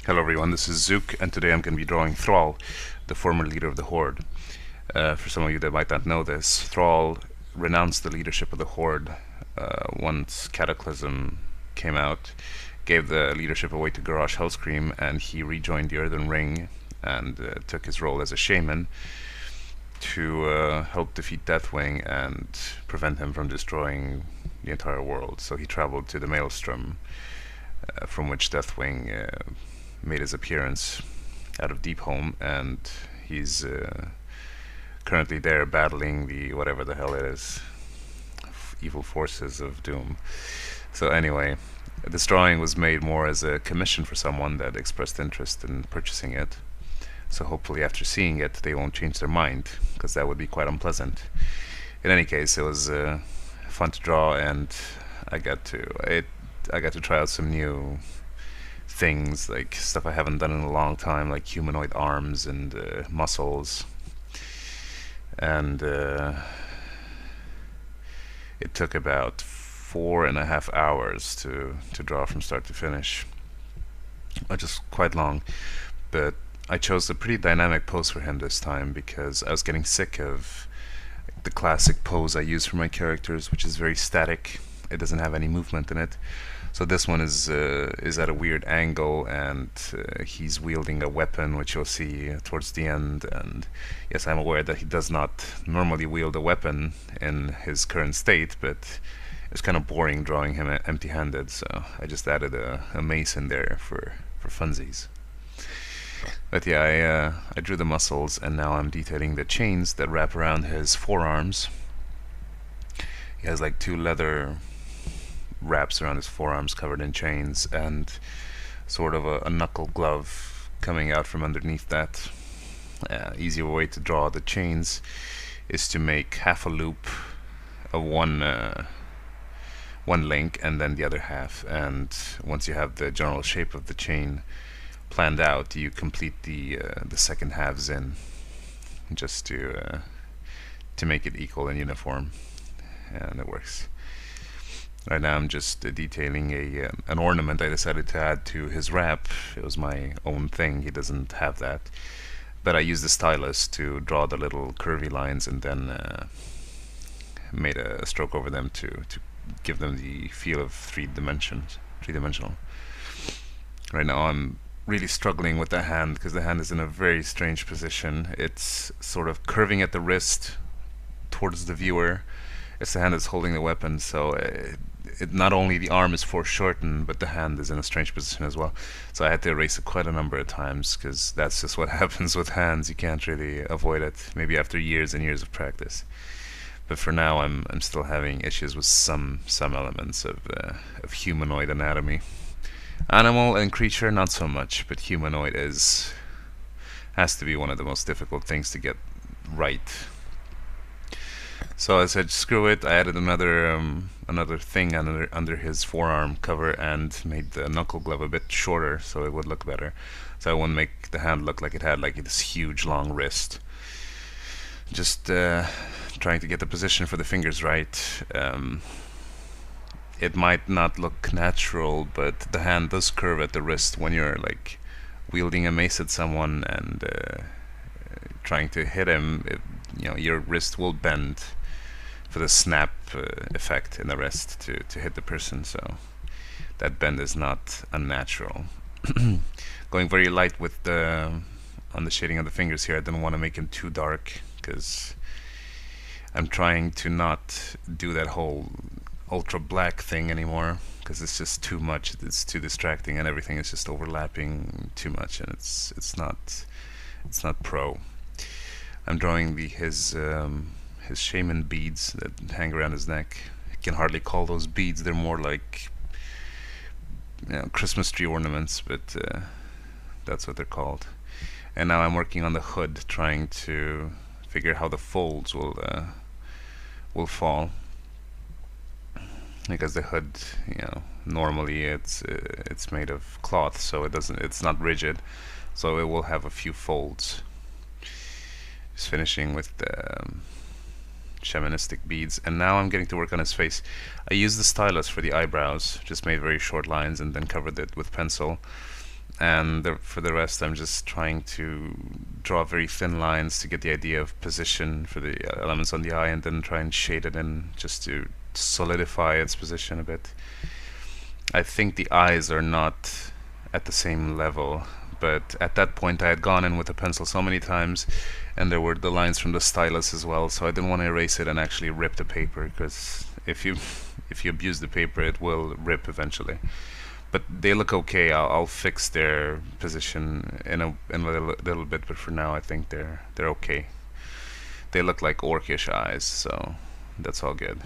Hello everyone, this is Zook, and today I'm going to be drawing Thrall, the former leader of the Horde. For some of you that might not know this, Thrall renounced the leadership of the Horde once Cataclysm came out, gave the leadership away to Garrosh Hellscream, and he rejoined the Earthen Ring and took his role as a shaman to help defeat Deathwing and prevent him from destroying the entire world. So he traveled to the Maelstrom, from which Deathwing made his appearance out of Deepholm, and he's currently there battling the whatever the hell it is, evil forces of doom. So anyway, this drawing was made more as a commission for someone that expressed interest in purchasing it. So hopefully after seeing it they won't change their mind, because that would be quite unpleasant. In any case, it was fun to draw, and I got to try out some new things, like stuff I haven't done in a long time, like humanoid arms and muscles. And it took about 4.5 hours to draw from start to finish, which is quite long. But I chose a pretty dynamic pose for him this time because I was getting sick of the classic pose I use for my characters, which is very static. It doesn't have any movement in it. So this one is at a weird angle, and he's wielding a weapon, which you'll see towards the end. And yes, I'm aware that he does not normally wield a weapon in his current state, but it's kind of boring drawing him empty-handed, so I just added a mace in there for funsies. But yeah, I drew the muscles, and now I'm detailing the chains that wrap around his forearms. He has like 2 leather wraps around his forearms covered in chains, and sort of a knuckle glove coming out from underneath that. Easier way to draw the chains is to make half a loop of one link and then the other half, and once you have the general shape of the chain planned out, you complete the second halves in, just to make it equal and uniform, and it works. Right now I'm just detailing an ornament I decided to add to his wrap. It was my own thing, he doesn't have that. But I used the stylus to draw the little curvy lines, and then made a stroke over them to give them the feel of three-dimensional. Right now I'm really struggling with the hand, because the hand is in a very strange position. It's sort of curving at the wrist towards the viewer. It's the hand that's holding the weapon, so it not only the arm is foreshortened, but the hand is in a strange position as well. So I had to erase it quite a number of times, because that's just what happens with hands. You can't really avoid it, maybe after years and years of practice. But for now I'm still having issues with some elements of humanoid anatomy. Animal and creature, not so much, but humanoid has to be one of the most difficult things to get right. So I said, screw it. I added another thing under his forearm cover, and made the knuckle glove a bit shorter so it would look better. So I wouldn't make the hand look like it had like this huge long wrist. Just trying to get the position for the fingers right. It might not look natural, but the hand does curve at the wrist when you're like wielding a mace at someone and trying to hit him. Your wrist will bend for the snap effect in the wrist to hit the person, so that bend is not unnatural. Going very light with on the shading of the fingers here. I didn't want to make him too dark, because I'm trying to not do that whole ultra black thing anymore, because it's just too much. It's too distracting, and everything is just overlapping too much, and it's not pro. I'm drawing his shaman beads that hang around his neck. I can hardly call those beads. They're more like Christmas tree ornaments, but that's what they're called. And now I'm working on the hood, trying to figure how the folds will fall, because the hood, normally it's made of cloth, so it's not rigid, so it will have a few folds. Just finishing with the shamanistic beads, and now I'm getting to work on his face. I used the stylus for the eyebrows, just made very short lines and then covered it with pencil. and for the rest I'm just trying to draw very thin lines to get the idea of position for the elements on the eye, and then try and shade it in just to solidify its position a bit. I think the eyes are not at the same level, but at that point I had gone in with the pencil so many times, and there were the lines from the stylus as well, so I didn't want to erase it and actually rip the paper, because if you abuse the paper, it will rip eventually. But they look okay. I'll fix their position in a little bit, but for now I think they're okay. They look like orcish eyes, so that's all good.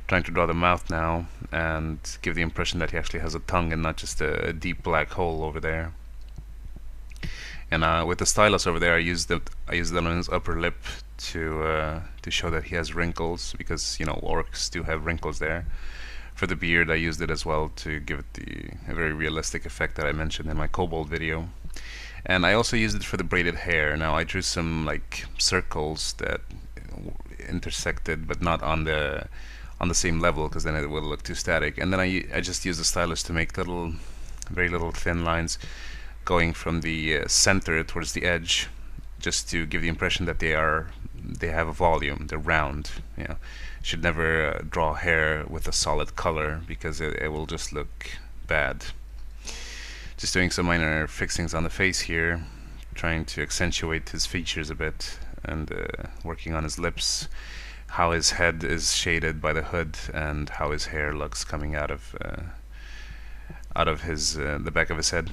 Trying to draw the mouth now and give the impression that he actually has a tongue and not just a deep black hole over there. And with the stylus over there, I used that on his upper lip to show that he has wrinkles, because orcs do have wrinkles there. For the beard, I used it as well to give it a very realistic effect that I mentioned in my kobold video. And I also used it for the braided hair. Now I drew some like circles that intersected, but not on the same level, because then it will look too static. And then I just used the stylus to make very little thin lines going from the center towards the edge, just to give the impression that they have a volume. They're round. Should never draw hair with a solid color, because it will just look bad. Just doing some minor fixings on the face here, trying to accentuate his features a bit, and working on his lips, how his head is shaded by the hood, and how his hair looks coming out of his the back of his head.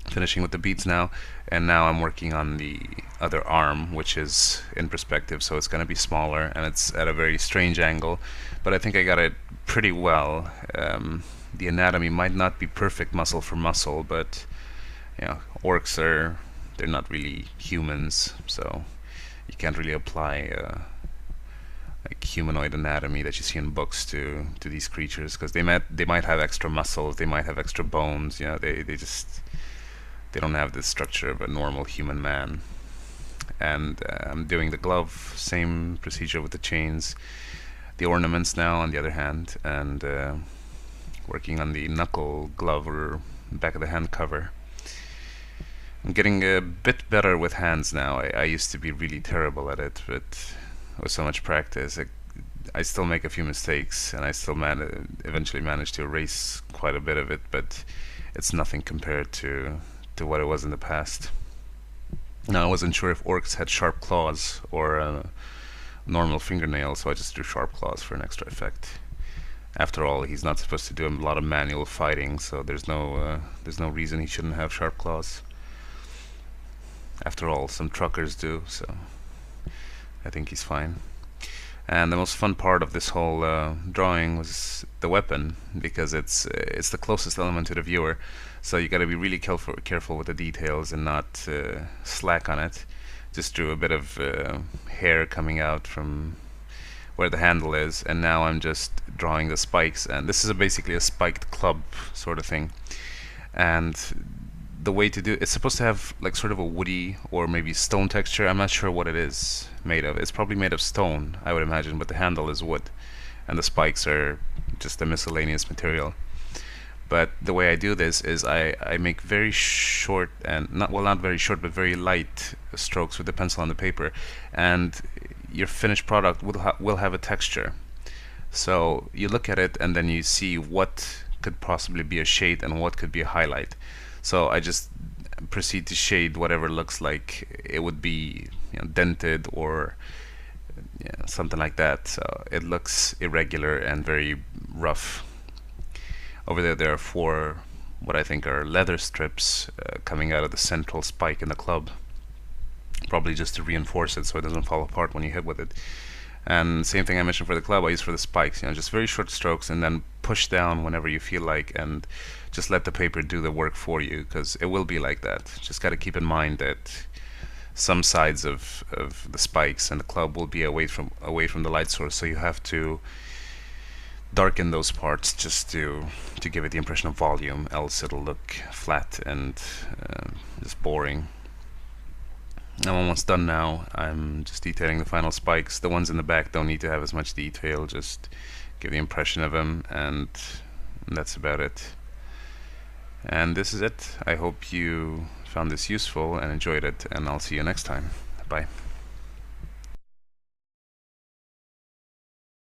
Finishing with the beads now, and now I'm working on the other arm, which is in perspective, so it's going to be smaller and it's at a very strange angle, but I think I got it pretty well. The anatomy might not be perfect muscle for muscle, but orcs they're not really humans, so you can't really apply like humanoid anatomy that you see in books to these creatures, because they might have extra muscles, they might have extra bones, they don't have the structure of a normal human man. And I'm doing the glove, same procedure with the chains, the ornaments now on the other hand, and working on the knuckle glove or back of the hand cover. I'm getting a bit better with hands now. I used to be really terrible at it, but with so much practice I still make a few mistakes, and I still eventually manage to erase quite a bit of it, but it's nothing compared to what it was in the past. Now I wasn't sure if orcs had sharp claws or normal fingernails, so I just drew sharp claws for an extra effect. After all, he's not supposed to do a lot of manual fighting, so there's no reason he shouldn't have sharp claws. After all, some truckers do, so I think he's fine. And the most fun part of this whole drawing was the weapon, because it's the closest element to the viewer, so you got to be really careful with the details and not slack on it. Just drew a bit of hair coming out from where the handle is, and now I'm just drawing the spikes, and this is basically a spiked club sort of thing. And the way to do it's supposed to have like sort of a woody or maybe stone texture. I'm not sure what it is made of. It's probably made of stone, I would imagine, but the handle is wood and the spikes are just a miscellaneous material. But the way I do this is I make very short and not very short, but very light strokes with the pencil on the paper, and your finished product will have a texture. So you look at it and then you see what could possibly be a shade and what could be a highlight. So I just proceed to shade whatever looks like it would be dented or something like that. So it looks irregular and very rough. Over there are 4 what I think are leather strips coming out of the central spike in the club, probably just to reinforce it so it doesn't fall apart when you hit with it. And same thing I mentioned for the club, I use for the spikes, just very short strokes, and then push down whenever you feel like, and just let the paper do the work for you, because it will be like that. Just got to keep in mind that some sides of the spikes and the club will be away from the light source, so you have to darken those parts just to give it the impression of volume, else it'll look flat and just boring. I'm almost done now. I'm just detailing the final spikes. The ones in the back don't need to have as much detail, just give the impression of them, and that's about it. And this is it. I hope you found this useful and enjoyed it, and I'll see you next time. Bye.